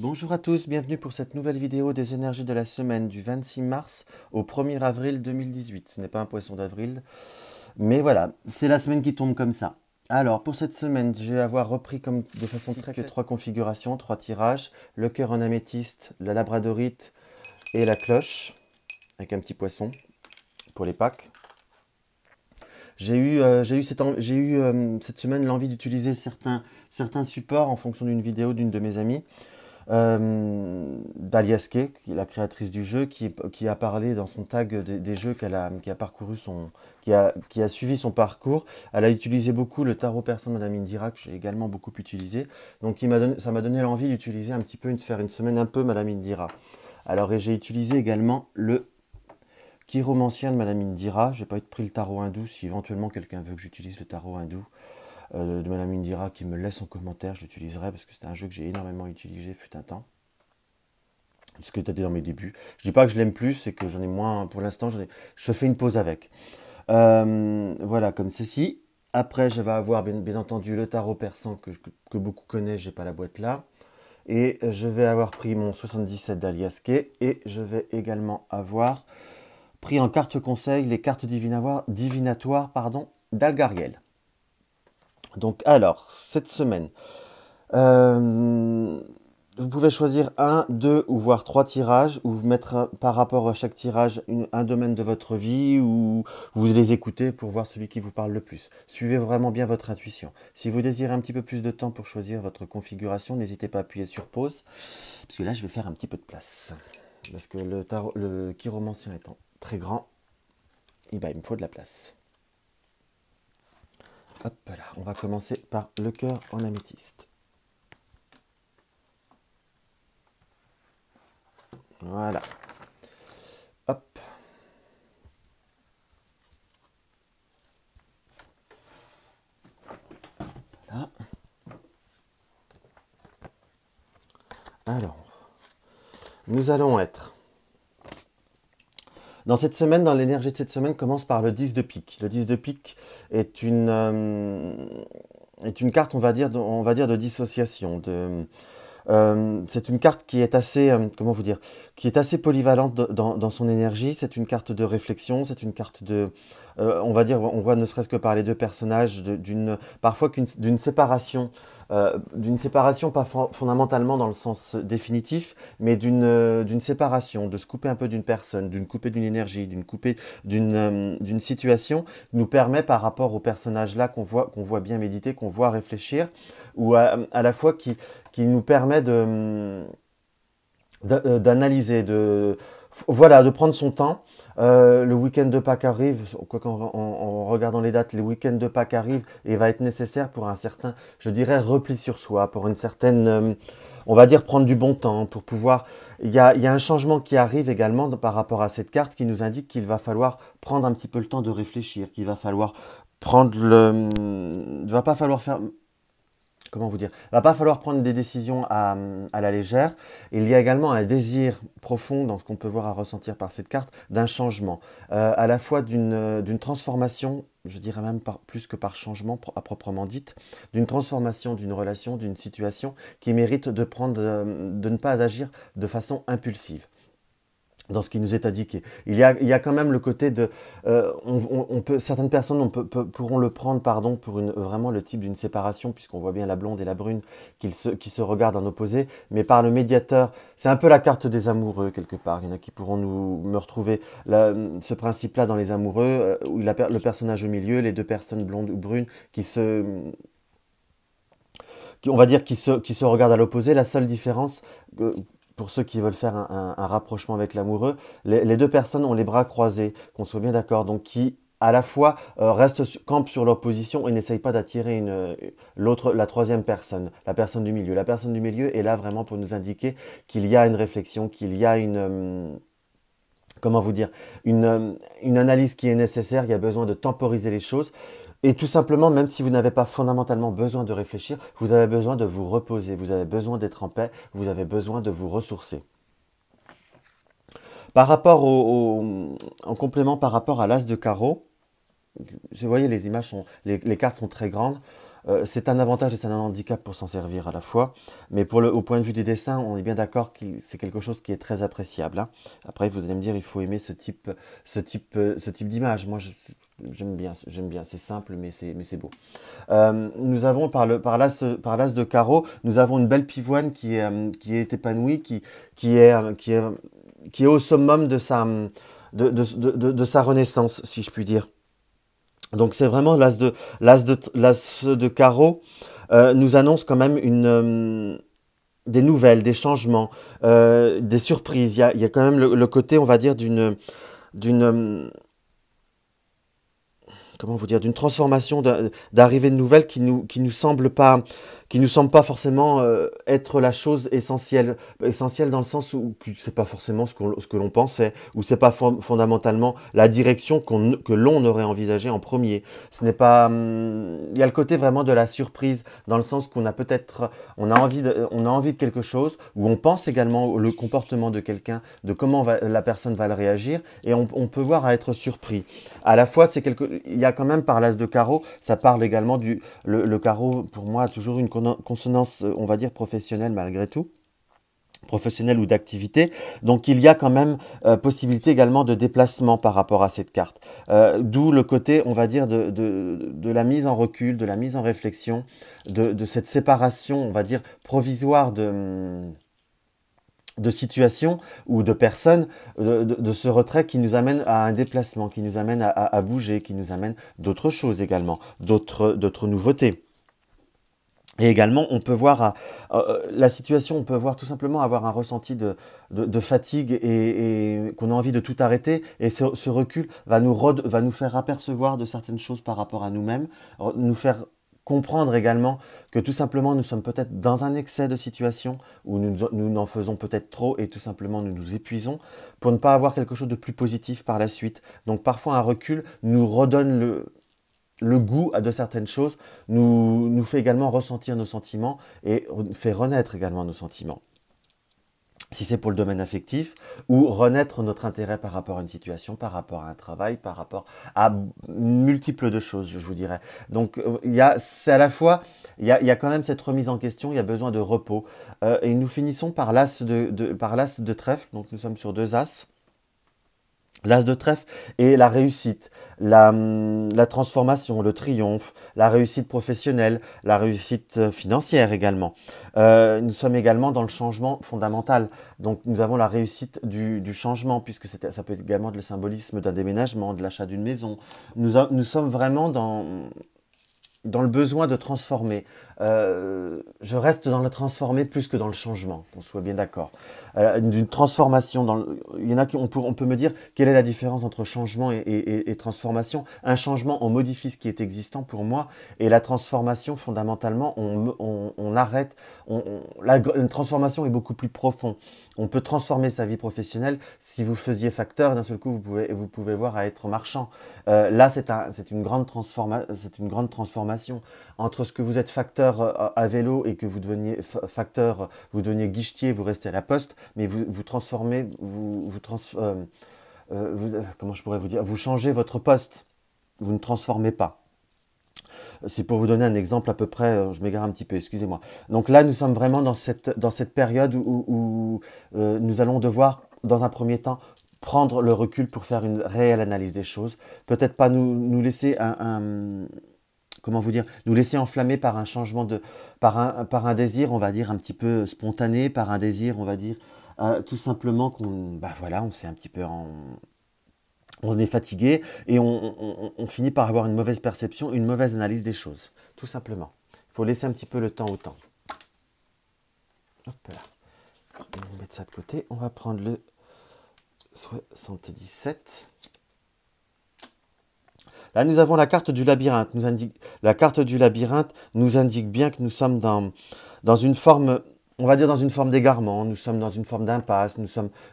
Bonjour à tous, bienvenue pour cette nouvelle vidéo des énergies de la semaine du 26 mars au 1er avril 2018. Ce n'est pas un poisson d'avril, mais voilà, c'est la semaine qui tombe comme ça. Alors, pour cette semaine, je vais avoir repris comme de façon très claire trois configurations, trois tirages, le cœur en améthyste, la labradorite et la cloche, avec un petit poisson pour les packs. J'ai eu cette semaine l'envie d'utiliser certains supports en fonction d'une vidéo d'une de mes amies. Dahlia Skye, qui est la créatrice du jeu, qui a parlé dans son tag des jeux qui a parcouru qui a suivi son parcours. Elle a utilisé beaucoup le tarot persan de Madame Indira, que j'ai également beaucoup utilisé. Donc ça m'a donné l'envie d'utiliser un petit peu, de faire une semaine un peu Madame Indira. Alors j'ai utilisé également le chiromancien de Madame Indira. Je n'ai pas pris le tarot hindou, si éventuellement quelqu'un veut que j'utilise le tarot hindou. De Madame Indira qui me laisse en commentaire, je l'utiliserai parce que c'est un jeu que j'ai énormément utilisé fut un temps. Parce que c'était dans mes débuts. Je dis pas que je l'aime plus, c'est que j'en ai moins. Pour l'instant, je fais une pause avec. Voilà, comme ceci. Après, je vais avoir bien entendu le tarot persan que beaucoup connaissent, j'ai pas la boîte là. Et je vais avoir pris mon 77 Dahlia Skye. Et je vais également avoir pris en carte conseil les cartes divinatoires d'Algariel. Donc alors, cette semaine, vous pouvez choisir un, deux ou voire trois tirages, ou vous mettre par rapport à chaque tirage un domaine de votre vie, ou vous les écoutez pour voir celui qui vous parle le plus. Suivez vraiment bien votre intuition. Si vous désirez un petit peu plus de temps pour choisir votre configuration, n'hésitez pas à appuyer sur pause, parce que là je vais faire un petit peu de place. Parce que le chiromancien étant très grand, il me faut de la place. Hop là, on va commencer par le cœur en améthyste. Voilà. Hop. Là. Alors, nous allons être... Dans cette semaine, dans l'énergie de cette semaine, commence par le 10 de pique. Le 10 de pique est une carte, on va dire de dissociation. C'est une carte qui est assez, comment vous dire, qui est assez polyvalente dans son énergie. C'est une carte de réflexion, c'est une carte de, on voit ne serait-ce que par les deux personnages, parfois d'une séparation pas fondamentalement dans le sens définitif, mais d'une séparation, de se couper un peu d'une personne, d'une couper d'une énergie, d'une situation, nous permet par rapport au personnage là qu'on voit bien méditer, qu'on voit réfléchir, ou à la fois qui nous permet d'analyser, voilà, de prendre son temps. Le week-end de Pâques arrive, en regardant les dates, le week-end de Pâques arrive et va être nécessaire pour un certain, je dirais, repli sur soi, pour une certaine, on va dire, prendre du bon temps, pour pouvoir... Il y a un changement qui arrive également par rapport à cette carte qui nous indique qu'il va falloir prendre un petit peu le temps de réfléchir, qu'il va falloir prendre il ne va pas falloir faire... Comment vous dire? Il va pas falloir prendre des décisions à la légère. Il y a également un désir profond dans ce qu'on peut voir à ressentir par cette carte, d'un changement, à la fois d'une transformation, je dirais même plus que par changement à proprement dite, d'une transformation d'une relation, d'une situation qui mérite de ne pas agir de façon impulsive dans ce qui nous est indiqué. Il y a quand même le côté de... certaines personnes pourront le prendre pour vraiment le type d'une séparation, puisqu'on voit bien la blonde et la brune qui se regardent en opposé, mais par le médiateur, c'est un peu la carte des amoureux quelque part. Il y en a qui pourront me retrouver ce principe-là dans les amoureux, où le personnage au milieu, les deux personnes blondes ou brunes on va dire qui se regardent à l'opposé. La seule différence... pour ceux qui veulent faire un rapprochement avec l'amoureux, les deux personnes ont les bras croisés, qu'on soit bien d'accord, donc qui à la fois campent sur leur position et n'essayent pas d'attirer la troisième personne, la personne du milieu. La personne du milieu est là vraiment pour nous indiquer qu'il y a une réflexion, qu'il y a comment vous dire, une analyse qui est nécessaire, il y a besoin de temporiser les choses. Et tout simplement, même si vous n'avez pas fondamentalement besoin de réfléchir, vous avez besoin de vous reposer, vous avez besoin d'être en paix, vous avez besoin de vous ressourcer. Par rapport en complément par rapport à l'as de carreau, vous voyez les images les cartes sont très grandes. c'est un avantage et c'est un handicap pour s'en servir à la fois. Mais au point de vue des dessins, on est bien d'accord que c'est quelque chose qui est très appréciable, hein. Après, vous allez me dire, il faut aimer ce type d'image. Moi, j'aime bien. C'est simple, mais c'est beau. Nous avons par l'as de carreau, nous avons une belle pivoine qui est épanouie, qui est, qui est au summum de sa renaissance, si je puis dire. Donc c'est vraiment l'as de carreau nous annonce quand même des nouvelles, des changements, des surprises. Il y a quand même le côté, on va dire, d'une comment vous dire, d'une transformation, d'arrivée de nouvelles qui nous semble pas forcément être la chose essentielle, essentielle dans le sens où c'est pas forcément ce que l'on pensait, ou c'est pas fondamentalement la direction que l'on aurait envisagé en premier. Ce n'est pas, il y a le côté vraiment de la surprise dans le sens qu'on a peut-être, on a envie de quelque chose, où on pense également le comportement de quelqu'un, de comment la personne va le réagir, et on peut voir à être surpris. À la fois, il y a quand même par l'as de carreau, ça parle également le carreau, pour moi, a toujours une consonance, on va dire, professionnelle malgré tout, professionnelle ou d'activité. Donc il y a quand même possibilité également de déplacement par rapport à cette carte. D'où le côté, on va dire, de la mise en recul, de la mise en réflexion, de cette séparation, on va dire, provisoire de situations ou de personnes, de ce retrait qui nous amène à un déplacement, qui nous amène à bouger, qui nous amène d'autres choses également, d'autres nouveautés. Et également, on peut voir la situation, on peut voir tout simplement avoir un ressenti de fatigue et qu'on a envie de tout arrêter. Et ce recul va nous faire apercevoir de certaines choses par rapport à nous-mêmes, nous faire comprendre également que tout simplement nous sommes peut-être dans un excès de situation où nous n'en faisons peut-être trop et tout simplement nous nous épuisons pour ne pas avoir quelque chose de plus positif par la suite. Donc parfois un recul nous redonne le goût de certaines choses, nous fait également ressentir nos sentiments et fait renaître également nos sentiments. Si c'est pour le domaine affectif, ou renaître notre intérêt par rapport à une situation, par rapport à un travail, par rapport à multiples de choses, je vous dirais. Donc, c'est à la fois, il y a quand même cette remise en question, il y a besoin de repos. Et nous finissons par par l'as de trèfle, donc nous sommes sur deux as. L'as de trèfle est la réussite, la transformation, le triomphe, la réussite professionnelle, la réussite financière également. Nous sommes également dans le changement fondamental. Donc nous avons la réussite du changement, puisque ça peut être également le symbolisme d'un déménagement, de l'achat d'une maison. Nous sommes vraiment dans le besoin de transformer. Je reste dans le transformer plus que dans le changement, qu'on soit bien d'accord. D'une transformation, il y en a on peut me dire quelle est la différence entre changement et transformation. Un changement, on modifie ce qui est existant pour moi, et la transformation, fondamentalement, on arrête. Une transformation est beaucoup plus profonde. On peut transformer sa vie professionnelle. Si vous faisiez facteur, d'un seul coup, vous pouvez voir à être marchand. Là, c'est une grande transformation entre ce que vous êtes facteur à vélo et que vous deveniez facteur, vous deveniez guichetier, vous restez à la poste, mais vous transformez, comment je pourrais vous dire, vous changez votre poste, vous ne transformez pas. C'est pour vous donner un exemple à peu près, je m'égare un petit peu, excusez-moi. Donc là, nous sommes vraiment dans cette période où nous allons devoir, dans un premier temps, prendre le recul pour faire une réelle analyse des choses. Peut-être pas nous laisser comment vous dire, nous laisser enflammer par un changement par un désir, on va dire, un petit peu spontané, par un désir, on va dire, tout simplement voilà, on s'est un petit peu on est fatigué et on finit par avoir une mauvaise perception, une mauvaise analyse des choses, tout simplement. Il faut laisser un petit peu le temps au temps. Hop là. On va mettre ça de côté. On va prendre le 77. Là, nous avons la carte du labyrinthe. La carte du labyrinthe nous indique bien que nous sommes dans une forme, on va dire dans une forme d'égarement. Nous sommes dans une forme d'impasse.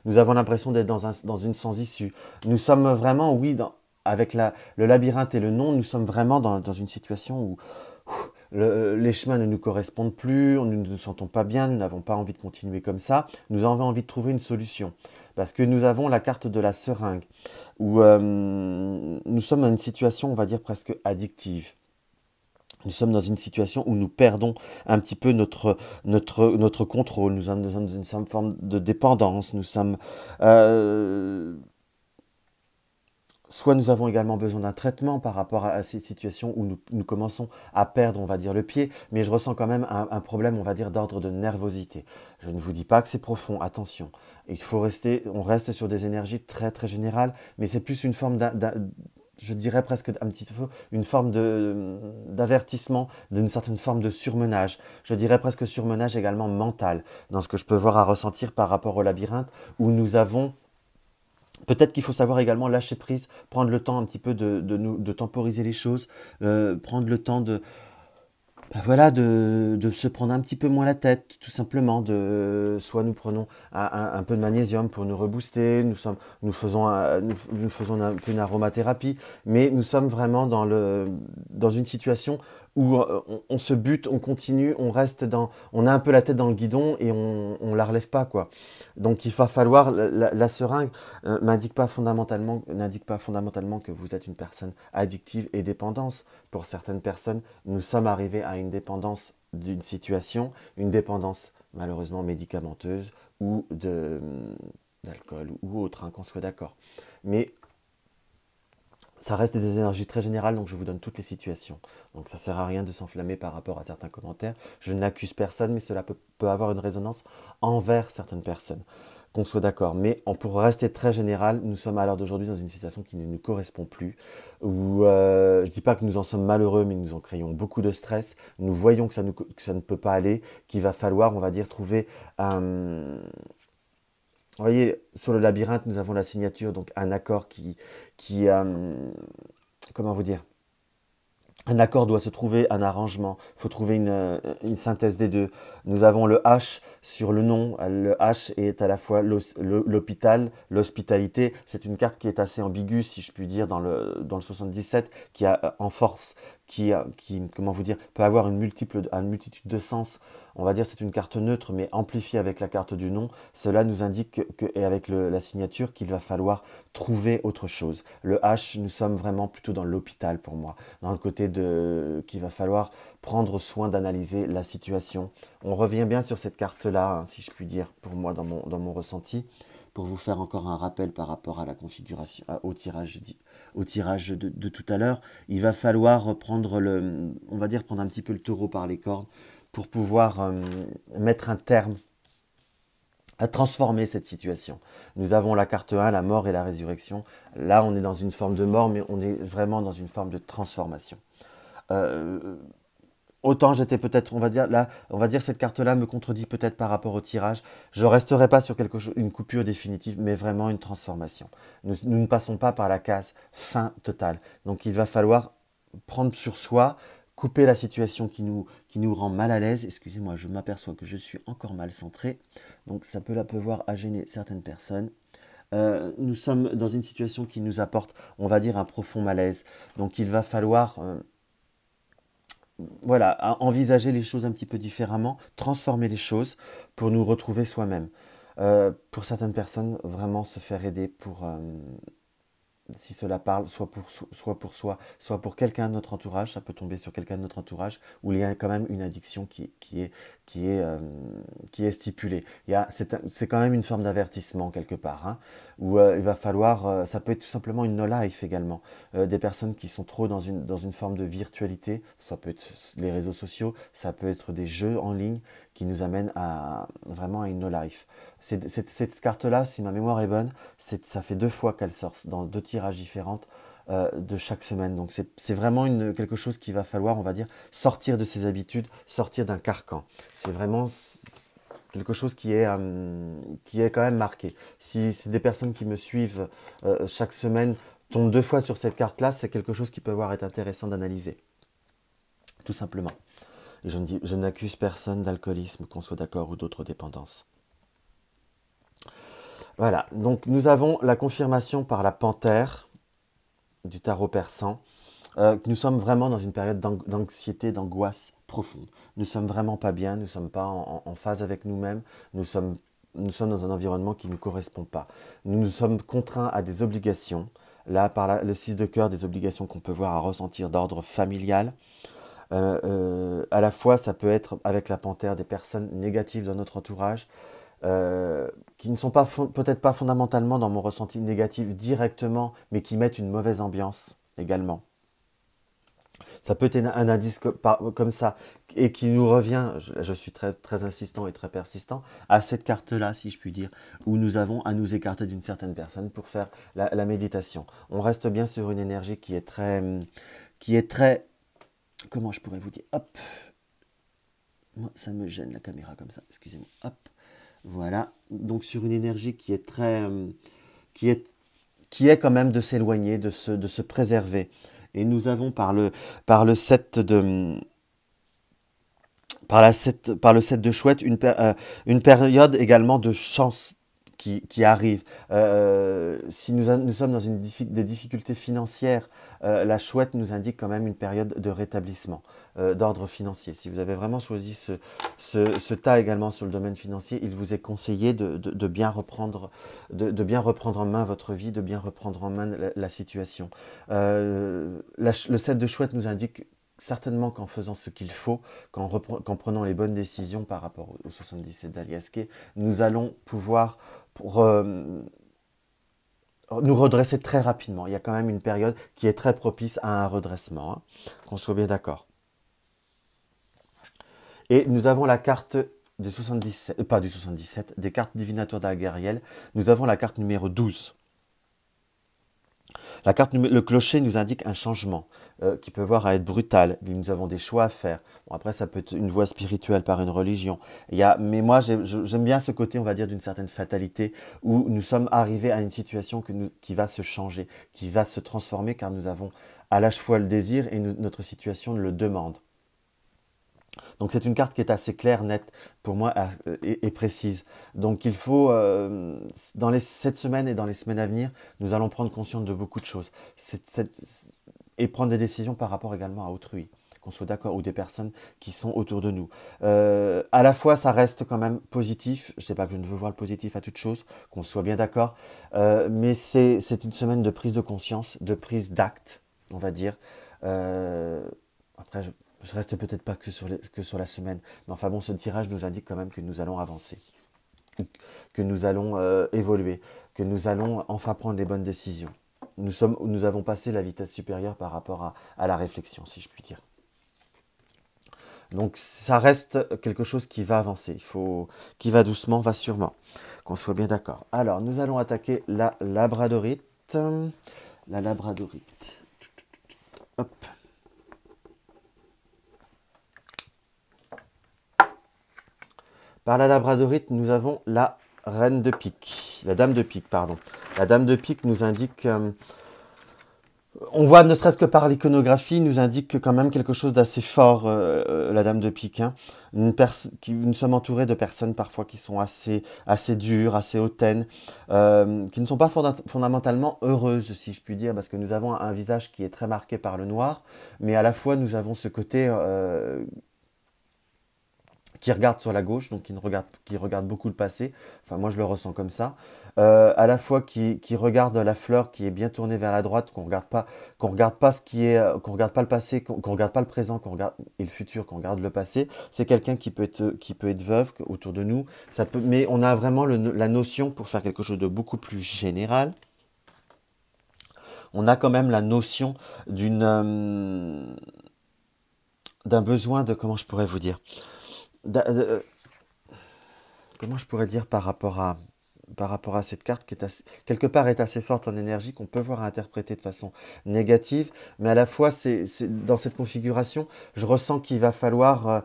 Nous avons l'impression d'être dans une sans issue. Nous sommes vraiment, oui, avec le labyrinthe et le non, nous sommes vraiment dans une situation où les chemins ne nous correspondent plus, nous ne nous sentons pas bien, nous n'avons pas envie de continuer comme ça. Nous avons envie de trouver une solution. Parce que nous avons la carte de la seringue, où nous sommes dans une situation, on va dire, presque addictive. Nous sommes dans une situation où nous perdons un petit peu notre contrôle, nous sommes dans une forme de dépendance, soit nous avons également besoin d'un traitement par rapport à cette situation où nous commençons à perdre, on va dire, le pied, mais je ressens quand même un problème, on va dire, d'ordre de nervosité. Je ne vous dis pas que c'est profond, attention. On reste sur des énergies très très générales, mais c'est plus une forme je dirais presque un petit peu une forme d'avertissement, d'une certaine forme de surmenage. Je dirais presque surmenage également mental, dans ce que je peux voir à ressentir par rapport au labyrinthe, où nous avons. Peut-être qu'il faut savoir également lâcher prise, prendre le temps un petit peu de temporiser les choses, prendre le temps voilà, de se prendre un petit peu moins la tête, tout simplement. Soit nous prenons un peu de magnésium pour nous rebooster, nous faisons un peu une aromathérapie, mais nous sommes vraiment dans une situation où on se bute, on continue, on a un peu la tête dans le guidon et on la relève pas, quoi. Donc il va falloir, la seringue n'indique pas fondamentalement que vous êtes une personne addictive et dépendante. Pour certaines personnes, nous sommes arrivés à une dépendance d'une situation, une dépendance malheureusement médicamenteuse ou d'alcool ou autre, hein, qu'on soit d'accord. Mais ça reste des énergies très générales, donc je vous donne toutes les situations. Donc ça ne sert à rien de s'enflammer par rapport à certains commentaires. Je n'accuse personne, mais cela peut avoir une résonance envers certaines personnes. Qu'on soit d'accord. Mais pour rester très général, nous sommes à l'heure d'aujourd'hui dans une situation qui ne nous correspond plus. Où je ne dis pas que nous en sommes malheureux, mais nous en créons beaucoup de stress. Nous voyons que ça ne peut pas aller, qu'il va falloir, on va dire, trouver un. Vous voyez, sur le labyrinthe, nous avons la signature, donc un accord comment vous dire? Un accord doit se trouver, un arrangement. Il faut trouver une synthèse des deux. Nous avons le H sur le nom. Le H est à la fois l'hôpital, l'hospitalité. C'est une carte qui est assez ambiguë, si je puis dire, dans le 77, qui a en force, comment vous dire, peut avoir une multitude de sens. On va dire c'est une carte neutre, mais amplifiée avec la carte du nom. Cela nous indique et avec la signature, qu'il va falloir trouver autre chose. Le H, nous sommes vraiment plutôt dans l'hôpital pour moi, dans le côté qu'il va falloir prendre soin d'analyser la situation. On revient bien sur cette carte-là, hein, si je puis dire, pour moi, dans mon ressenti, pour vous faire encore un rappel par rapport à la configuration, au tirage de tout à l'heure. Il va falloir on va dire, prendre un petit peu le taureau par les cornes pour pouvoir mettre un terme à transformer cette situation. Nous avons la carte 1, la mort et la résurrection. Là, on est dans une forme de mort, mais on est vraiment dans une forme de transformation. Euh, Autant j'étais peut-être, on va dire cette carte-là me contredit peut-être par rapport au tirage. Je ne resterai pas sur une coupure définitive, mais vraiment une transformation. Nous ne passons pas par la case fin totale. Donc il va falloir prendre sur soi, couper la situation qui nous rend mal à l'aise. Excusez-moi, je m'aperçois que je suis encore mal centré. Donc ça peut pouvoir gêner certaines personnes. Nous sommes dans une situation qui nous apporte, on va dire, un profond malaise. Donc il va falloir voilà, envisager les choses un petit peu différemment, transformer les choses pour nous retrouver soi-même. Pour certaines personnes, vraiment se faire aider si cela parle, soit pour soi, soit pour quelqu'un de notre entourage, ça peut tomber sur quelqu'un de notre entourage, où il y a quand même une addiction qui est stipulée. C'est quand même une forme d'avertissement quelque part, hein, où il va falloir, ça peut être tout simplement une no-life également, des personnes qui sont trop dans une forme de virtualité, ça peut être les réseaux sociaux, ça peut être des jeux en ligne qui nous amènent vraiment à une no-life. Cette carte-là, si ma mémoire est bonne, ça fait 2 fois qu'elle sort, dans 2 tirages différents de chaque semaine. Donc c'est vraiment quelque chose qu'il va falloir, on va dire, sortir de ses habitudes, sortir d'un carcan. C'est vraiment quelque chose qui est quand même marqué. Si c'est des personnes qui me suivent chaque semaine, tombent 2 fois sur cette carte-là, c'est quelque chose qui peut être intéressant d'analyser. Tout simplement. Et je n'accuse personne d'alcoolisme, qu'on soit d'accord, ou d'autres dépendances. Voilà, donc nous avons la confirmation par la panthère du tarot persan que nous sommes vraiment dans une période d'anxiété, d'angoisse profonde. Nous sommes vraiment pas bien, nous ne sommes pas en phase avec nous-mêmes, nous sommes dans un environnement qui ne nous correspond pas. Nous nous sommes contraints à des obligations, là par le 6 de cœur, des obligations qu'on peut voir à ressentir d'ordre familial, À la fois, ça peut être avec la panthère des personnes négatives dans notre entourage, qui ne sont pas peut-être pas fondamentalement dans mon ressenti négatif directement, mais qui mettent une mauvaise ambiance également. Ça peut être un indice comme ça, et qui nous revient, je suis très, très insistant et très persistant, à cette carte-là, si je puis dire, où nous avons à nous écarter d'une certaine personne pour faire la méditation. On reste bien sur une énergie qui est très, comment je pourrais vous dire, hop, moi ça me gêne la caméra comme ça, excusez-moi, hop, voilà, donc sur une énergie qui est très, qui est, qui est quand même de s'éloigner, de se préserver. Et nous avons par le 7 de, par le 7 de chouette, une période également de chance qui arrive. Si nous sommes dans des difficultés financières, la chouette nous indique quand même une période de rétablissement d'ordre financier. Si vous avez vraiment choisi ce tas également sur le domaine financier, il vous est conseillé de bien reprendre, bien reprendre en main votre vie, de bien reprendre en main la situation. Le 7 de chouette nous indique certainement qu'en faisant ce qu'il faut, qu'en prenant les bonnes décisions par rapport au 77 d'Aliasqué, nous allons pouvoir nous redresser très rapidement. Il y a quand même une période qui est très propice à un redressement, hein, qu'on soit bien d'accord. Et nous avons la carte du 77, pas du 77, des cartes divinatoires d'Algariel. Nous avons la carte numéro 12. Le clocher nous indique un changement qui peut voir à être brutal. Nous avons des choix à faire. Bon, après, ça peut être une voie spirituelle par une religion. Mais moi, j'aime bien ce côté, on va dire, d'une certaine fatalité où nous sommes arrivés à une situation qui va se changer, qui va se transformer car nous avons à la fois le désir et notre situation le demande. Donc c'est une carte qui est assez claire, nette, pour moi, et précise. Donc il faut, cette semaine et dans les semaines à venir, nous allons prendre conscience de beaucoup de choses. Et prendre des décisions par rapport également à autrui, qu'on soit d'accord, ou des personnes qui sont autour de nous. À la fois, ça reste quand même positif. Je ne sais pas que je ne veux voir le positif à toute chose, qu'on soit bien d'accord. Mais c'est une semaine de prise de conscience, de prise d'acte, on va dire. Après, je reste peut-être pas que sur la semaine. Mais enfin bon, ce tirage nous indique quand même que nous allons avancer, que nous allons évoluer, que nous allons enfin prendre les bonnes décisions. Nous avons passé la vitesse supérieure par rapport à la réflexion, si je puis dire. Donc ça reste quelque chose qui va avancer, qui va doucement, va sûrement, qu'on soit bien d'accord. Alors, nous allons attaquer la labradorite. La labradorite. Hop. Par la labradorite, nous avons la reine de pique, la dame de pique, pardon. La dame de pique nous indique, on voit ne serait-ce que par l'iconographie, nous indique quand même quelque chose d'assez fort, la dame de pique. Hein. Nous sommes entourés de personnes parfois qui sont assez dures, assez hautaines, qui ne sont pas fondamentalement heureuses, si je puis dire, parce que nous avons un visage qui est très marqué par le noir, mais à la fois nous avons ce côté qui regarde sur la gauche, donc qui regarde beaucoup le passé. Enfin, moi, je le ressens comme ça. À la fois qui regarde la fleur qui est bien tournée vers la droite, qu'on regarde pas ce qui est, qu'on regarde pas le passé, qu'on regarde pas le présent, qu'on regarde et le futur, qu'on regarde le passé. C'est quelqu'un qui peut être veuve autour de nous. Mais on a vraiment la notion, pour faire quelque chose de beaucoup plus général, on a quand même la notion d'un besoin de, comment je pourrais vous dire, comment je pourrais dire par rapport à cette carte qui est quelque part est assez forte en énergie, qu'on peut voir interpréter de façon négative, mais à la fois, dans cette configuration, je ressens qu'il va falloir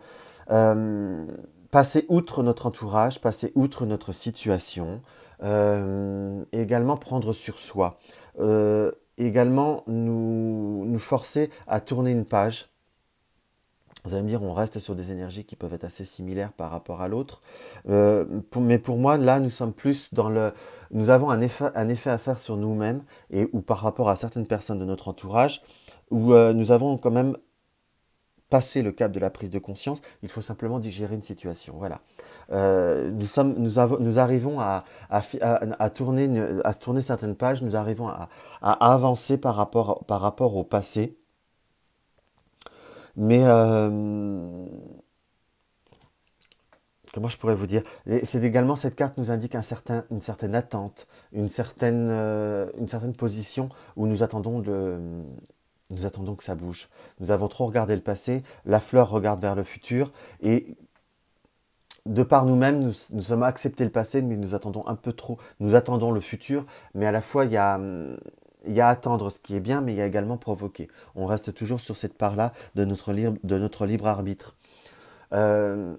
passer outre notre entourage, passer outre notre situation, et également prendre sur soi, également nous forcer à tourner une page. Vous allez me dire, on reste sur des énergies qui peuvent être assez similaires par rapport à l'autre. Mais pour moi, là, nous sommes plus nous avons un effet à faire sur nous-mêmes ou par rapport à certaines personnes de notre entourage, où nous avons quand même passé le cap de la prise de conscience. Il faut simplement digérer une situation. Voilà. Nous arrivons à tourner certaines pages. Nous arrivons à avancer par rapport au passé. Mais comment je pourrais vous dire? Et c'est également, cette carte nous indique une certaine attente, une certaine position où nous attendons que ça bouge. Nous avons trop regardé le passé, la fleur regarde vers le futur, et de par nous-mêmes, nous sommes acceptés le passé, mais nous attendons un peu trop, nous attendons le futur, mais à la fois, il y a attendre ce qui est bien, mais il y a également provoquer. On reste toujours sur cette part-là de notre libre arbitre. Euh,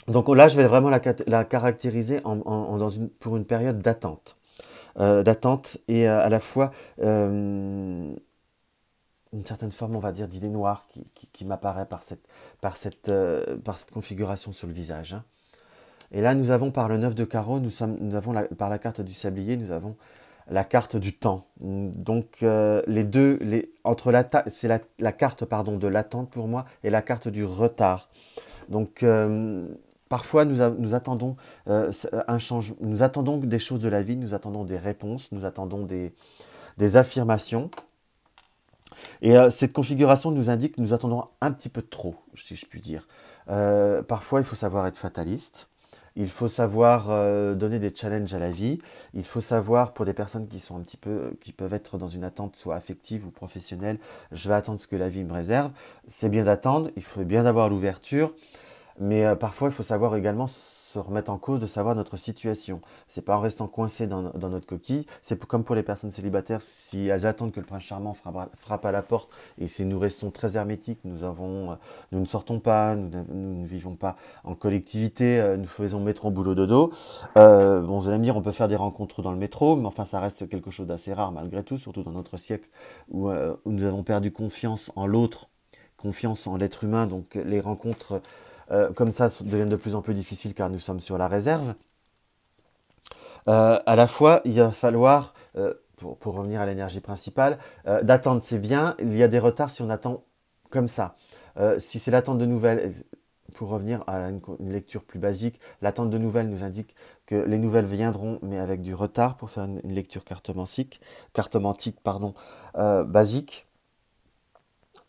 donc là, je vais vraiment la caractériser pour une période d'attente. D'attente et à la fois une certaine forme, on va dire, d'idée noire qui m'apparaît par cette configuration sur le visage, hein. Et là, nous avons par le 9 de carreau, nous avons par la carte du sablier, nous avons la carte du temps. Donc les deux, c'est la carte pardon, de l'attente pour moi et la carte du retard. Donc parfois nous attendons nous attendons des choses de la vie, nous attendons des réponses, nous attendons des affirmations. Et cette configuration nous indique que nous attendons un petit peu trop, si je puis dire. Parfois, il faut savoir être fataliste. Il faut savoir donner des challenges à la vie. Il faut savoir, pour des personnes qui sont un petit peu, qui peuvent être dans une attente soit affective ou professionnelle, je vais attendre ce que la vie me réserve. C'est bien d'attendre, il faut bien avoir l'ouverture. Mais parfois, il faut savoir également se remettre en cause de savoir notre situation. C'est pas en restant coincé dans notre coquille. Comme pour les personnes célibataires, si elles attendent que le prince charmant frappe à la porte et si nous restons très hermétiques, nous ne sortons pas, nous ne vivons pas en collectivité, nous faisons métro boulot dodo. Bon, vous allez me dire, on peut faire des rencontres dans le métro, mais enfin, ça reste quelque chose d'assez rare malgré tout, surtout dans notre siècle où nous avons perdu confiance en l'autre, confiance en l'être humain. Donc les rencontres comme ça deviennent de plus en plus difficiles car nous sommes sur la réserve. À la fois, il va falloir, pour revenir à l'énergie principale, d'attendre c'est bien, il y a des retards si on attend comme ça. Si c'est l'attente de nouvelles, pour revenir à une lecture plus basique, l'attente de nouvelles nous indique que les nouvelles viendront, mais avec du retard pour faire une lecture cartomantique, pardon, basique.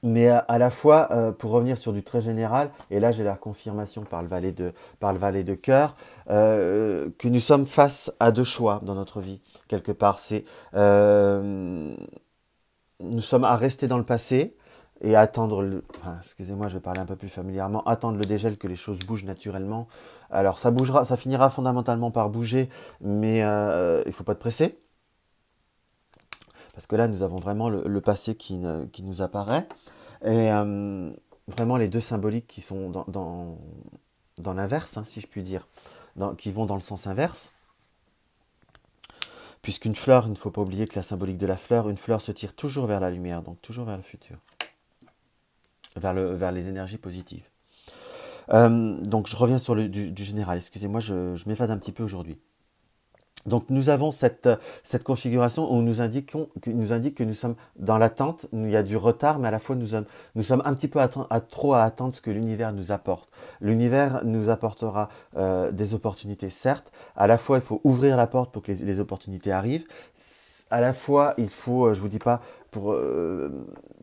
Mais à la fois, pour revenir sur du très général, et là j'ai la confirmation par le valet de cœur, que nous sommes face à deux choix dans notre vie, quelque part. Euh, Nous sommes à rester dans le passé et à attendre enfin, excusez-moi, je vais parler un peu plus familièrement, attendre le dégel, que les choses bougent naturellement. Alors ça bougera, ça finira fondamentalement par bouger, mais il ne faut pas te presser. Parce que là, nous avons vraiment le passé qui nous apparaît. Et vraiment les deux symboliques qui sont dans l'inverse, hein, si je puis dire, qui vont dans le sens inverse. Puisqu'une fleur, il ne faut pas oublier que la symbolique de la fleur, une fleur se tire toujours vers la lumière, donc toujours vers le futur, vers les énergies positives. Donc je reviens sur du général, excusez-moi, je m'évade un petit peu aujourd'hui. Donc nous avons cette configuration où nous indique que nous sommes dans l'attente, il y a du retard, mais à la fois nous sommes un petit peu trop à attendre ce que l'univers nous apporte. L'univers nous apportera des opportunités, certes. À la fois, il faut ouvrir la porte pour que les opportunités arrivent. À la fois, il faut, je vous dis pas,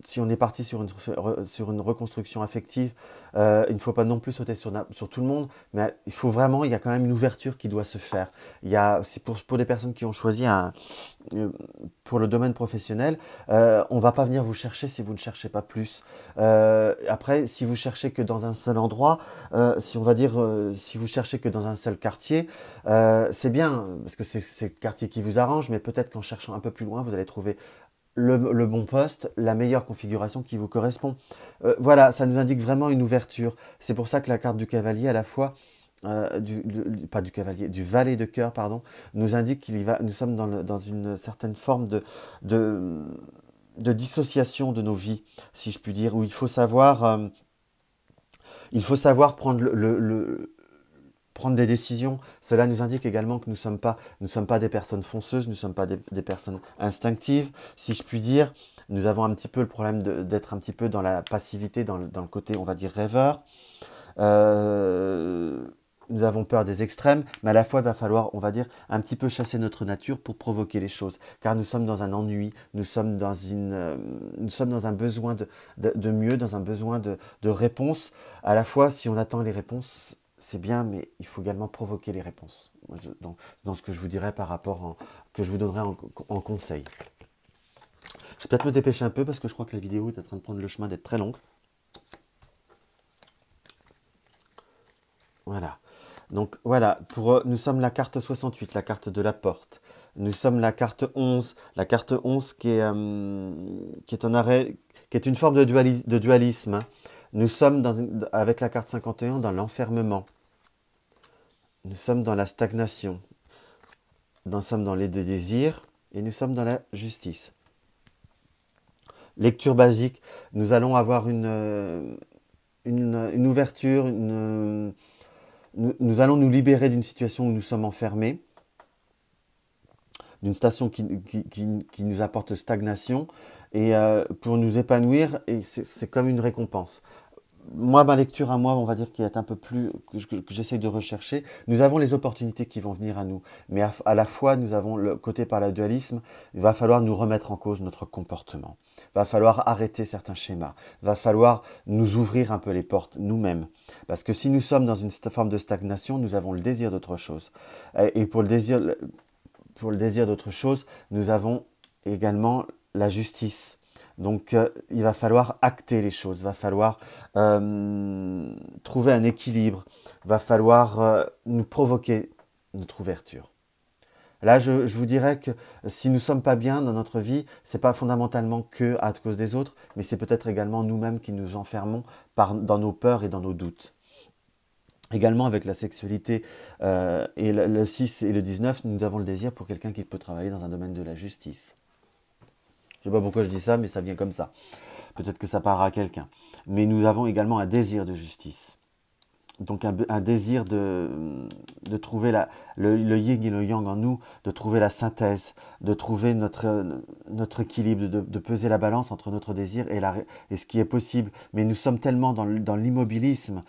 si on est parti sur une reconstruction affective, il ne faut pas non plus sauter sur tout le monde, mais il y a quand même une ouverture qui doit se faire. C'est pour des personnes qui ont choisi pour le domaine professionnel, on va pas venir vous chercher si vous ne cherchez pas plus. Après, si vous cherchez que dans un seul endroit, si vous cherchez que dans un seul quartier, c'est bien, parce que c'est le quartier qui vous arrange, mais peut-être qu'en cherchant un peu plus loin, vous allez trouver le bon poste, la meilleure configuration qui vous correspond. Voilà, ça nous indique vraiment une ouverture. C'est pour ça que la carte du cavalier, à la fois, pas du cavalier, du valet de cœur, pardon, nous indique nous sommes dans une certaine forme de, de dissociation de nos vies, si je puis dire, où il faut savoir prendre des décisions. Cela nous indique également que nous ne sommes pas des personnes fonceuses, nous ne sommes pas des personnes instinctives, si je puis dire. Nous avons un petit peu le problème d'être un petit peu dans la passivité, dans le côté, on va dire, rêveur. nous avons peur des extrêmes, mais à la fois, il va falloir, on va dire, un petit peu chasser notre nature pour provoquer les choses. Car nous sommes dans un ennui, nous sommes dans un besoin de mieux, dans un besoin de réponse. À la fois, si on attend les réponses, c'est bien, mais il faut également provoquer les réponses. Dans ce que je vous dirais par rapport, que je vous donnerai en conseil. Je vais peut-être me dépêcher un peu parce que je crois que la vidéo est en train de prendre le chemin d'être très longue. Voilà. Donc voilà, nous sommes la carte 68, la carte de la porte. Nous sommes la carte 11, la carte 11 qui est un arrêt, qui est une forme de dualisme. Hein. Nous sommes avec la carte 51 dans l'enfermement. Nous sommes dans la stagnation. Nous sommes dans les deux désirs et nous sommes dans la justice. Lecture basique, nous allons avoir une ouverture, nous allons nous libérer d'une situation où nous sommes enfermés, d'une station qui nous apporte stagnation, et pour nous épanouir, et c'est comme une récompense. Moi, ma lecture à moi, on va dire qui est un peu plus, que j'essaie de rechercher, nous avons les opportunités qui vont venir à nous, mais à la fois, nous avons le côté par le dualisme, il va falloir nous remettre en cause notre comportement, il va falloir arrêter certains schémas, il va falloir nous ouvrir un peu les portes nous-mêmes, parce que si nous sommes dans une forme de stagnation, nous avons le désir d'autre chose, et pour le désir d'autre chose, nous avons également la justice. Donc, il va falloir acter les choses, il va falloir trouver un équilibre, il va falloir nous provoquer notre ouverture. Là, je vous dirais que si nous ne sommes pas bien dans notre vie, ce n'est pas fondamentalement que à cause des autres, mais c'est peut-être également nous-mêmes qui nous enfermons dans nos peurs et dans nos doutes. Également avec la sexualité et le 6 et le 19, nous avons le désir pour quelqu'un qui peut travailler dans un domaine de la justice. Je ne sais pas pourquoi je dis ça, mais ça vient comme ça. Peut-être que ça parlera à quelqu'un. Mais nous avons également un désir de justice. Donc un désir de trouver le yin et le yang en nous, de trouver la synthèse, de trouver notre équilibre, de peser la balance entre notre désir et ce qui est possible. Mais nous sommes tellement dans l'immobilisme,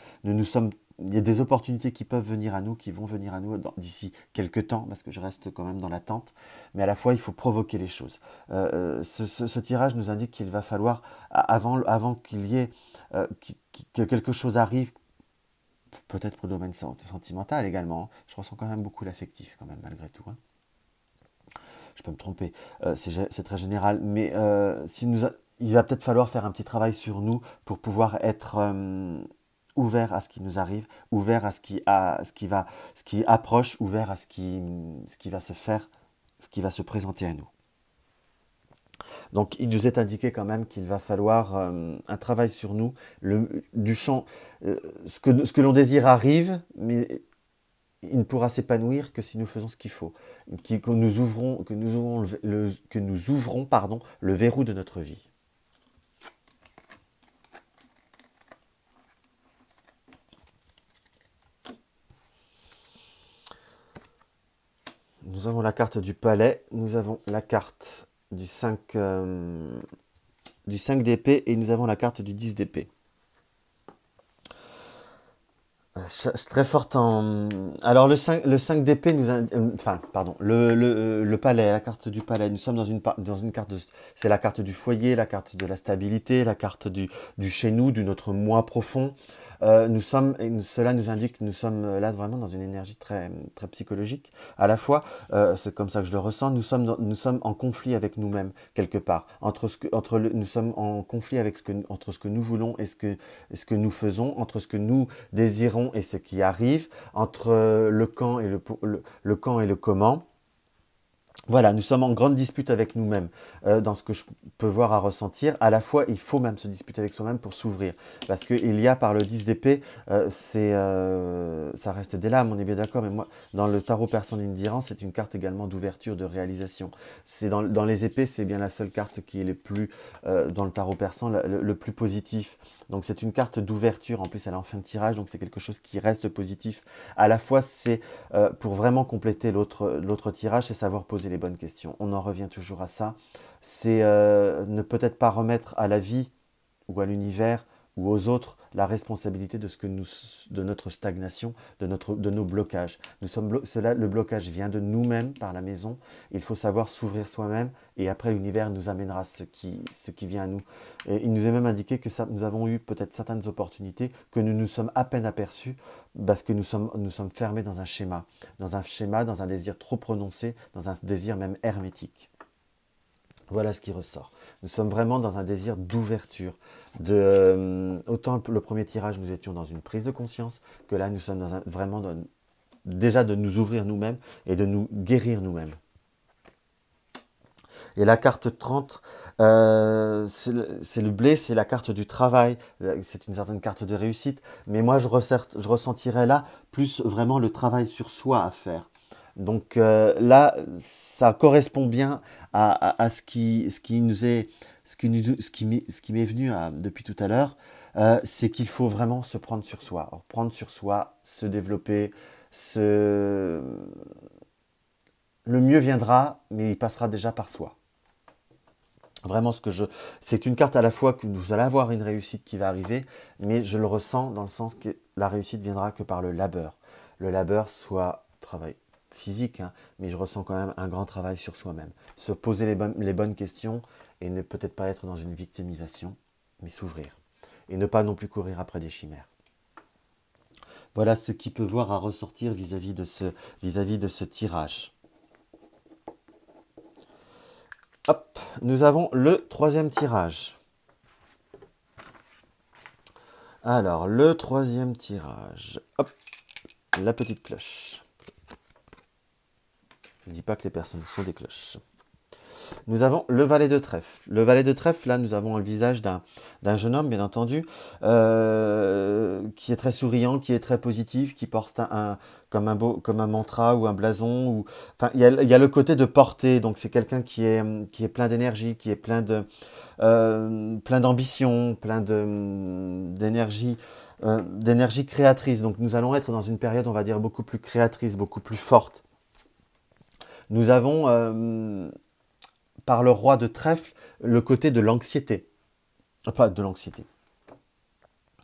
il y a des opportunités qui peuvent venir à nous, qui vont venir à nous d'ici quelques temps, parce que je reste quand même dans l'attente. Mais à la fois, il faut provoquer les choses. Ce tirage nous indique qu'il va falloir, avant qu'il y ait, que quelque chose arrive, peut-être pour le domaine sentimental également. Hein. Je ressens quand même beaucoup l'affectif, quand même, malgré tout. Hein. Je peux me tromper, c'est très général. Mais il va peut-être falloir faire un petit travail sur nous pour pouvoir être ouvert à ce qui nous arrive, ouvert à ce qui approche, ouvert à ce qui va se faire, ce qui va se présenter à nous. Donc, il nous est indiqué quand même qu'il va falloir un travail sur nous, du champ, ce que l'on désire arrive, mais il ne pourra s'épanouir que si nous faisons ce qu'il faut, que nous ouvrons le verrou de notre vie. Nous avons la carte du palais, nous avons la carte du 5 d'épée et nous avons la carte du 10 d'épée. C'est très forte en... Alors le 5 d'épée nous le palais, la carte du palais, nous sommes dans une carte c'est la carte du foyer, la carte de la stabilité, la carte du chez nous, de notre moi profond. Cela nous indique que nous sommes là vraiment dans une énergie très, très psychologique. À la fois, c'est comme ça que je le ressens, nous sommes en conflit avec nous-mêmes, quelque part. Nous sommes en conflit entre ce que nous voulons et ce que nous faisons, entre ce que nous désirons et ce qui arrive, entre le quand et le quand et le comment. Voilà, nous sommes en grande dispute avec nous-mêmes, dans ce que je peux voir à ressentir. À la fois, il faut même se disputer avec soi-même pour s'ouvrir. Parce qu'il y a par le 10 d'épée, ça reste des lames, on est bien d'accord, mais moi, dans le tarot persan d'Indiran, c'est une carte également d'ouverture, de réalisation. Dans les épées, c'est bien la seule carte qui est dans le tarot persan, le plus positif. Donc c'est une carte d'ouverture, en plus elle est en fin de tirage, donc c'est quelque chose qui reste positif. À la fois, c'est pour vraiment compléter l'autre tirage, c'est savoir poser les bonnes questions. On en revient toujours à ça. C'est ne peut-être pas remettre à la vie ou à l'univers ou aux autres la responsabilité de, de notre stagnation, de nos blocages. Le blocage vient de nous-mêmes par la maison. Il faut savoir s'ouvrir soi-même et après l'univers nous amènera ce qui vient à nous. Et il nous est même indiqué que nous avons eu peut-être certaines opportunités que nous nous sommes à peine aperçus parce que nous sommes fermés dans un schéma, dans un désir trop prononcé, dans un désir même hermétique. Voilà ce qui ressort. Nous sommes vraiment dans un désir d'ouverture. Autant le premier tirage, nous étions dans une prise de conscience, que là, nous sommes vraiment déjà de nous ouvrir nous-mêmes et de nous guérir nous-mêmes. Et la carte 30, c'est le blé, c'est la carte du travail, c'est une certaine carte de réussite, mais moi je ressentirais là plus vraiment le travail sur soi à faire. Donc là, ça correspond bien à ce qui m'est venu depuis tout à l'heure, c'est qu'il faut vraiment se prendre sur soi. Alors, prendre sur soi, se développer, le mieux viendra, mais il passera déjà par soi. Vraiment, c'est une carte à la fois que vous allez avoir une réussite qui va arriver, mais je le ressens dans le sens que la réussite viendra que par le labeur. Le labeur soit travail physique, hein, mais je ressens quand même un grand travail sur soi-même. Se poser les bonnes questions et ne peut-être pas être dans une victimisation, mais s'ouvrir. Et ne pas non plus courir après des chimères. Voilà ce qui peut voir à ressortir vis-à-vis de ce tirage. Hop, nous avons le troisième tirage. Alors, le troisième tirage. Hop, la petite cloche. Je ne dis pas que les personnes sont des cloches. Nous avons le valet de trèfle. Le valet de trèfle, là, nous avons le visage d'un jeune homme, bien entendu, qui est très souriant, qui est très positif, qui porte comme un mantra ou un blason. Enfin, il y a le côté de porter. Donc, c'est quelqu'un qui est plein d'énergie, qui est plein d'ambition, plein d'énergie créatrice. Donc, nous allons être dans une période, on va dire, beaucoup plus créatrice, beaucoup plus forte. Nous avons... par le roi de trèfle, le côté de l'anxiété. Pas de l'anxiété.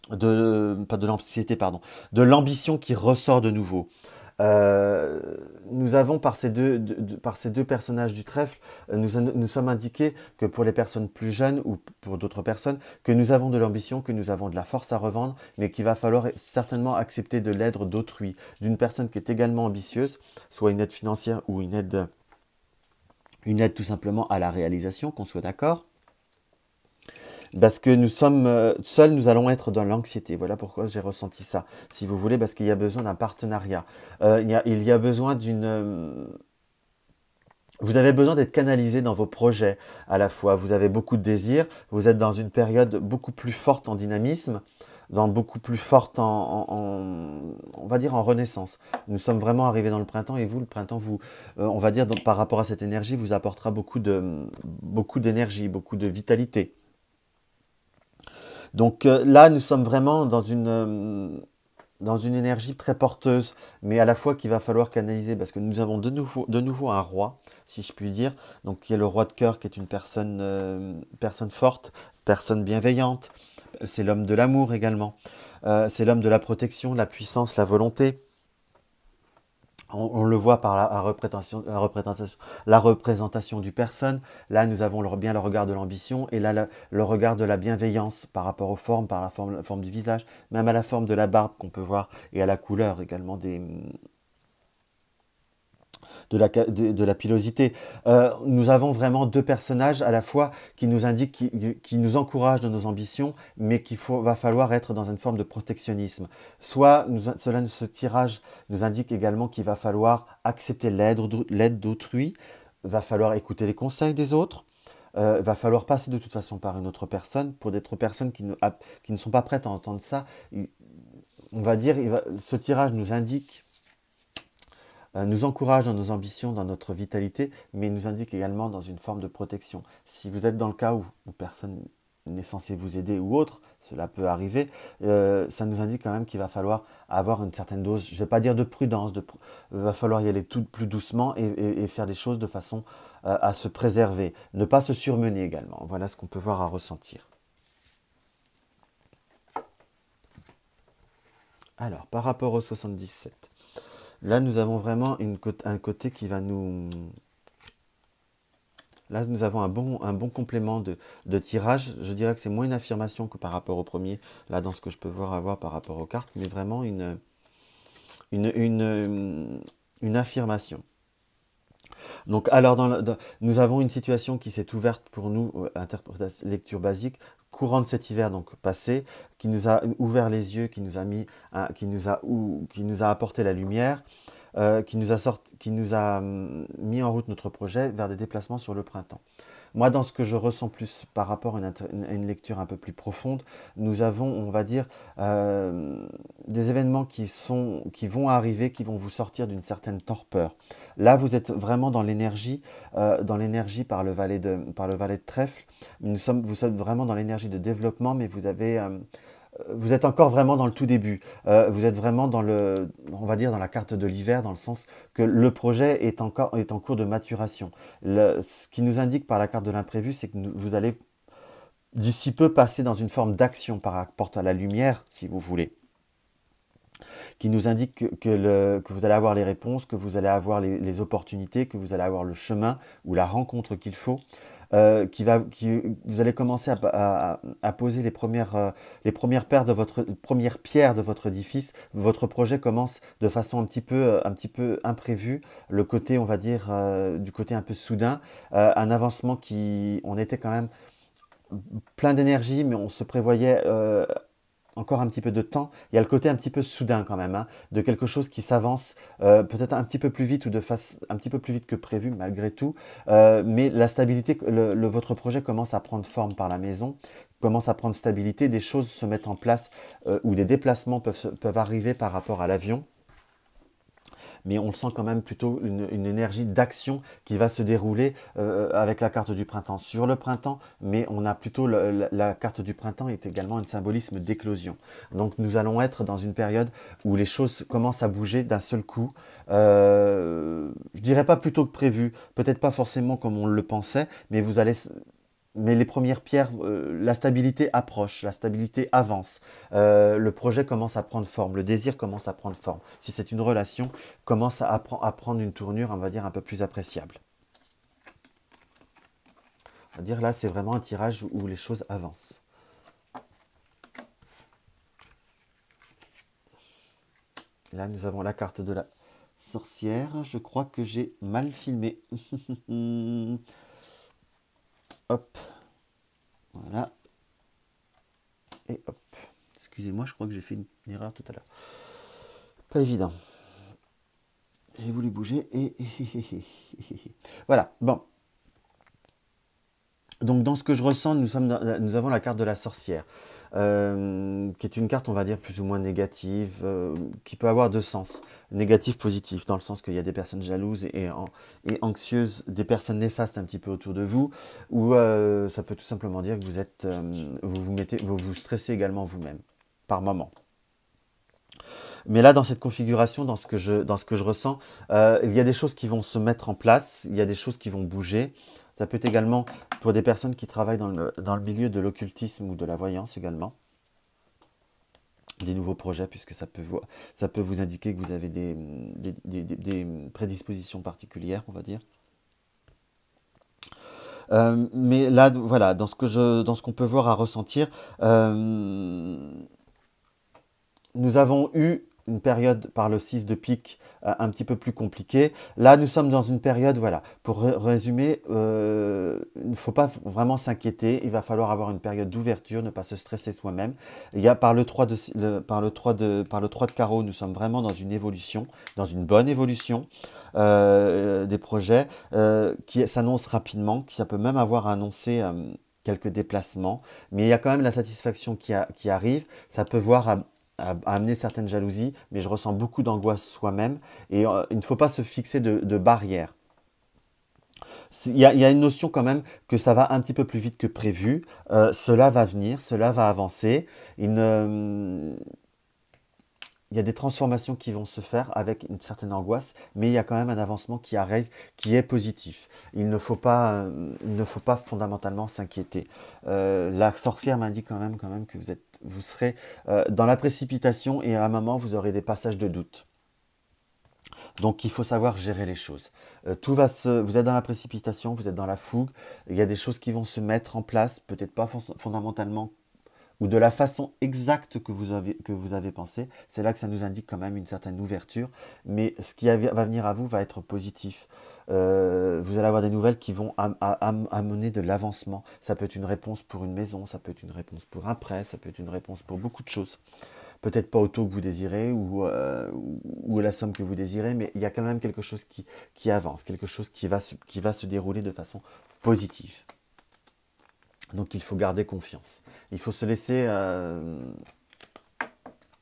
Pas de l'anxiété, pardon. De l'ambition qui ressort de nouveau. Nous avons, par ces deux personnages du trèfle, nous sommes indiqués que pour les personnes plus jeunes ou pour d'autres personnes, que nous avons de l'ambition, que nous avons de la force à revendre, mais qu'il va falloir certainement accepter de l'aide d'autrui, d'une personne qui est également ambitieuse, soit une aide financière ou une aide tout simplement à la réalisation, qu'on soit d'accord. Parce que nous sommes seuls, nous allons être dans l'anxiété. Voilà pourquoi j'ai ressenti ça, si vous voulez, parce qu'il y a besoin d'un partenariat. Il y a besoin vous avez besoin d'être canalisé dans vos projets à la fois. Vous avez beaucoup de désirs, vous êtes dans une période beaucoup plus forte en dynamisme, beaucoup plus forte on va dire en renaissance. Nous sommes vraiment arrivés dans le printemps et vous, le printemps, on va dire, par rapport à cette énergie, vous apportera beaucoup d'énergie, beaucoup de vitalité. Donc là, nous sommes vraiment dans une énergie très porteuse, mais à la fois qu'il va falloir canaliser, parce que nous avons de nouveau un roi, si je puis dire, donc qui est le roi de cœur, qui est une personne forte, personne bienveillante. C'est l'homme de l'amour également. C'est l'homme de la protection, la puissance, la volonté. On le voit par la représentation du personne. Là, nous avons bien le regard de l'ambition et là, le regard de la bienveillance par rapport aux formes, par la forme du visage, même à la forme de la barbe qu'on peut voir et à la couleur également de la pilosité. Nous avons vraiment deux personnages à la fois qui nous indiquent, qui nous encouragent dans nos ambitions, mais va falloir être dans une forme de protectionnisme. Soit ce tirage nous indique également qu'il va falloir accepter l'aide d'autrui, va falloir écouter les conseils des autres, va falloir passer de toute façon par une autre personne. Pour d'autres personnes qui ne sont pas prêtes à entendre ça, on va dire, ce tirage nous indique, nous encourage dans nos ambitions, dans notre vitalité, mais nous indique également dans une forme de protection. Si vous êtes dans le cas où personne n'est censé vous aider ou autre, cela peut arriver, ça nous indique quand même qu'il va falloir avoir une certaine dose, je ne vais pas dire de prudence, il va falloir y aller tout plus doucement et faire les choses de façon à se préserver, ne pas se surmener également. Voilà ce qu'on peut voir à ressentir. Alors, par rapport au 77, là, nous avons vraiment un côté qui va nous... Là, nous avons un bon complément de tirage. Je dirais que c'est moins une affirmation que par rapport au premier, là, dans ce que je peux voir avoir par rapport aux cartes, mais vraiment une, une, une affirmation. Donc, alors, nous avons une situation qui s'est ouverte pour nous, interprétation, lecture basique, courant de cet hiver, donc passé, qui nous a ouvert les yeux, qui nous a mis, qui nous a apporté la lumière, qui nous a mis en route notre projet vers des déplacements sur le printemps. Moi, dans ce que je ressens plus par rapport à une lecture un peu plus profonde, nous avons, on va dire, des événements qui vont arriver, qui vont vous sortir d'une certaine torpeur. Là, vous êtes vraiment dans l'énergie par le valet de trèfle. Vous êtes vraiment dans l'énergie de développement, mais vous êtes encore vraiment dans le tout début. Vous êtes vraiment on va dire, dans la carte de l'hiver, dans le sens que le projet est en cours de maturation. Ce qui nous indique par la carte de l'imprévu, c'est que vous allez d'ici peu passer dans une forme d'action par rapport à la lumière, si vous voulez, qui nous indique que vous allez avoir les réponses, que vous allez avoir les opportunités, que vous allez avoir le chemin ou la rencontre qu'il faut. Vous allez commencer à poser les premières pierres de votre édifice. Votre projet commence de façon un petit peu imprévue. Le côté, on va dire, du côté un peu soudain, un avancement on était quand même plein d'énergie, mais on se prévoyait encore un petit peu de temps. Il y a le côté un petit peu soudain quand même, hein, de quelque chose qui s'avance peut-être un petit peu plus vite ou un petit peu plus vite que prévu malgré tout. Mais la stabilité, votre projet commence à prendre forme par la maison, commence à prendre stabilité, des choses se mettent en place ou des déplacements peuvent arriver par rapport à l'avion. Mais on le sent quand même plutôt une énergie d'action qui va se dérouler avec la carte du printemps sur le printemps, mais on a plutôt la carte du printemps est également un symbolisme d'éclosion. Donc nous allons être dans une période où les choses commencent à bouger d'un seul coup. Je dirais pas plutôt que prévu, peut-être pas forcément comme on le pensait, mais les premières pierres, la stabilité approche, la stabilité avance. Le projet commence à prendre forme, le désir commence à prendre forme. Si c'est une relation, commence à prendre une tournure, on va dire, un peu plus appréciable. On va dire là, c'est vraiment un tirage où les choses avancent. Là, nous avons la carte de la sorcière. Je crois que j'ai mal filmé. Hop. Voilà. Et hop. Excusez-moi, je crois que j'ai fait une erreur tout à l'heure. Pas évident. J'ai voulu bouger et... Voilà, bon. Donc dans ce que je ressens, nous avons la carte de la sorcière, qui est une carte, on va dire, plus ou moins négative, qui peut avoir deux sens. Négatif, positif, dans le sens qu'il y a des personnes jalouses et anxieuses, des personnes néfastes un petit peu autour de vous, ou ça peut tout simplement dire que vous vous stressez également vous-même, par moment. Mais là, dans cette configuration, dans ce que je ressens, il y a des choses qui vont se mettre en place, il y a des choses qui vont bouger. Ça peut être également pour des personnes qui travaillent dans le milieu de l'occultisme ou de la voyance également. Des nouveaux projets, puisque ça peut vous indiquer que vous avez des prédispositions particulières, on va dire. Mais là, voilà, dans ce qu'on peut voir à ressentir, nous avons eu une période par le 6 de pique un petit peu plus compliquée. Là, nous sommes dans une période, voilà, pour résumer, il ne faut pas vraiment s'inquiéter. Il va falloir avoir une période d'ouverture, ne pas se stresser soi-même. Il y a par le 3 de carreau, nous sommes vraiment dans une évolution, dans une bonne évolution des projets qui s'annoncent rapidement, qui ça peut même avoir annoncé quelques déplacements. Mais il y a quand même la satisfaction qui arrive. Ça peut voir à amener certaines jalousies, mais je ressens beaucoup d'angoisse soi-même et il ne faut pas se fixer de barrières. Il y a une notion quand même que ça va un petit peu plus vite que prévu, cela va venir, cela va avancer. il y a des transformations qui vont se faire avec une certaine angoisse, mais il y a quand même un avancement qui arrive, qui est positif. Il ne faut pas fondamentalement s'inquiéter. La sorcière m'indique quand même que vous serez dans la précipitation et à un moment, vous aurez des passages de doute. Donc il faut savoir gérer les choses. Vous êtes dans la précipitation, vous êtes dans la fougue, il y a des choses qui vont se mettre en place, peut-être pas fondamentalement ou de la façon exacte que vous avez pensé. C'est là que ça nous indique quand même une certaine ouverture, mais ce qui va venir à vous va être positif. Vous allez avoir des nouvelles qui vont amener de l'avancement. Ça peut être une réponse pour une maison, ça peut être une réponse pour un prêt, ça peut être une réponse pour beaucoup de choses. Peut-être pas au taux que vous désirez ou la somme que vous désirez, mais il y a quand même quelque chose qui avance, quelque chose qui va se dérouler de façon positive. Donc il faut garder confiance. Il faut se laisser...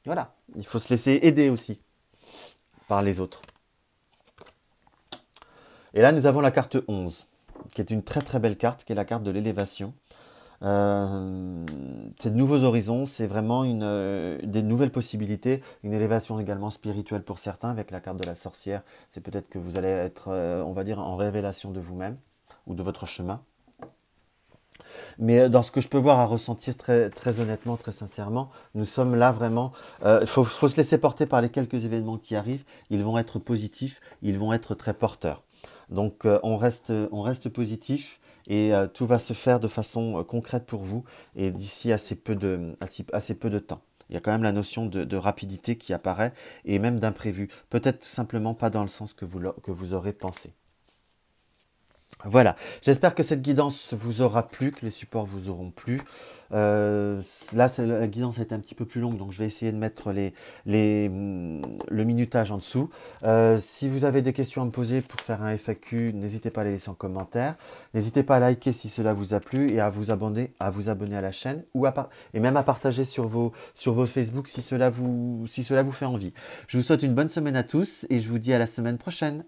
voilà, il faut se laisser aider aussi par les autres. Et là, nous avons la carte 11, qui est une très très belle carte, qui est la carte de l'élévation. C'est de nouveaux horizons, c'est vraiment des nouvelles possibilités, une élévation également spirituelle pour certains avec la carte de la sorcière. C'est peut-être que vous allez être, on va dire, en révélation de vous-même ou de votre chemin. Mais dans ce que je peux voir à ressentir très, très honnêtement, très sincèrement, nous sommes là vraiment. Il faut se laisser porter par les quelques événements qui arrivent. Ils vont être positifs, ils vont être très porteurs. Donc on reste positif et tout va se faire de façon concrète pour vous et d'ici assez peu de temps. Il y a quand même la notion de rapidité qui apparaît et même d'imprévu. Peut-être tout simplement pas dans le sens que vous aurez pensé. Voilà, j'espère que cette guidance vous aura plu, que les supports vous auront plu. Là, la guidance a été un petit peu plus longue, donc je vais essayer de mettre le minutage en dessous. Si vous avez des questions à me poser pour faire un FAQ, n'hésitez pas à les laisser en commentaire. N'hésitez pas à liker si cela vous a plu et à vous abonner à la chaîne et même à partager sur vos Facebook si cela vous fait envie. Je vous souhaite une bonne semaine à tous et je vous dis à la semaine prochaine.